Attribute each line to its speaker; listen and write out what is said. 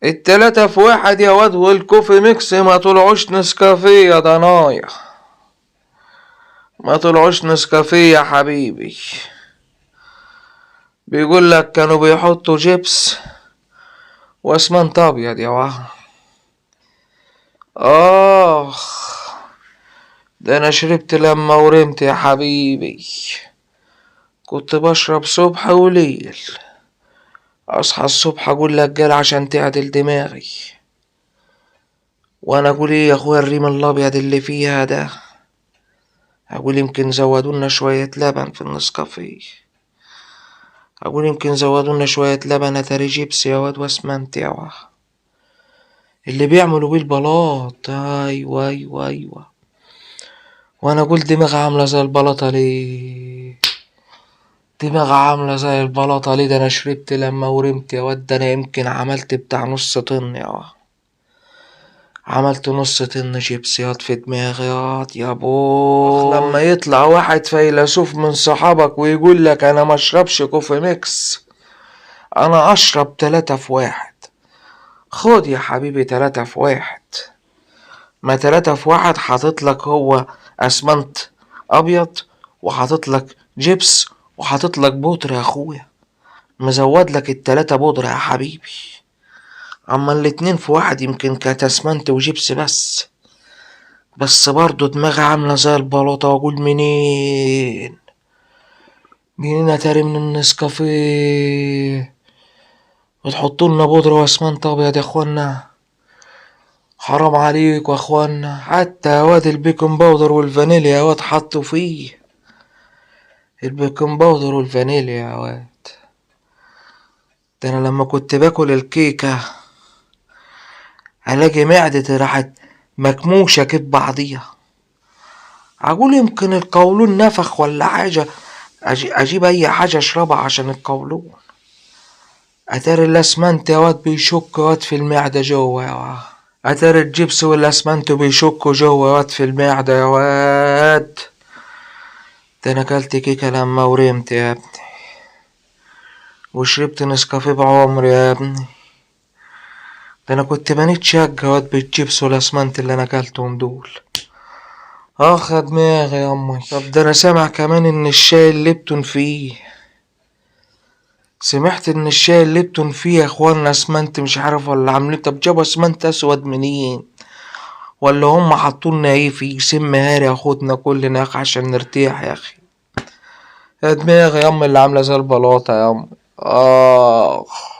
Speaker 1: التلاتة في واحد يا واد، والكوفي ميكس ما طلعوش نسكافيه يا ضنايا، ما طلعوش نسكافيه يا حبيبي. بيقول لك كانوا بيحطوا جبس واسمنت ابيض يا واد. اخ، ده انا شربت لما ورمت يا حبيبي. كنت بشرب صبح وليل، اصحى الصبح اقول لك جال عشان تعدل دماغي، وانا اقول ايه يا اخويا الريم الابيض اللي فيها ده، اقول يمكن زودولنا شوية لبن في النسكافيه، اقول يمكن زودولنا شوية لبن اتاري جيبس يا واد واسمنت يا واد اللي بيعملوا بيه البلاط. ايوه ايوه ايوه، وانا اقول دماغي عاملة زي البلاطة ليه، دماغي عاملة زي البلاطة ليه، ده انا شربت لما ورمت يا واد، ده انا يمكن عملت بتاع نص طن يا واد، عملت نص طن شيبسيات في دماغي يا بو. لما يطلع واحد فيلسوف من صحابك ويقول لك انا مشربش كوفي ميكس، انا اشرب 3 في 1. خد يا حبيبي 3 في 1، ما 3 في 1 حاططلك هو اسمنت ابيض، وحاططلك جبس، وحاططلك بودرة يا اخويا، مزودلك ال3 بودرة يا حبيبي. اما ال2 في 1 يمكن كانت اسمنت وجبس بس برضو دماغي عاملة زي البلاطة، واقول منين اتاري من النسكافيه وتحطولنا بودرة واسمنت ابيض يا اخوانا، حرام عليكوا يا اخوانا. حتى يا واد البيكنج باودر والفانيليا يا واد حطوا فيه، البيكنج باودر والفانيليا يا واد، ده انا لما كنت باكل الكيكة الاقي معدتي راحت مكموشة كده بعضيها، اقول يمكن القولون نفخ ولا حاجة، اجيب اي حاجة اشربها عشان القولون، اتاري الاسمنت يا واد بيشك يا واد في المعدة جوه يا واد، اتاري الجبس والاسمنت بيشكوا جوه يا واد في المعدة يا واد، ده انا اكلت كيكة لما ورمت يا ابني، وشربت نسكافيه بعمري يا ابني، ده انا كنت بنيت شقة يا واد بالجبس والاسمنت اللي انا اكلتهم دول. اخ دماغي يا امي. طب ده انا سامع كمان ان الشاي الليبتون فيه، سمعت ان الشاي الليبتون فيه يا اخوانا اسمنت مش عارف ولا عاملين، طب جابوا اسمنت اسود منين، ولا هم حطولنا ايه فيه سم هاري ياخدنا كلنا يا اخي عشان نرتاح يا اخي. يا دماغي يا امي اللي عامله زي البلاطه يا امي. اخ.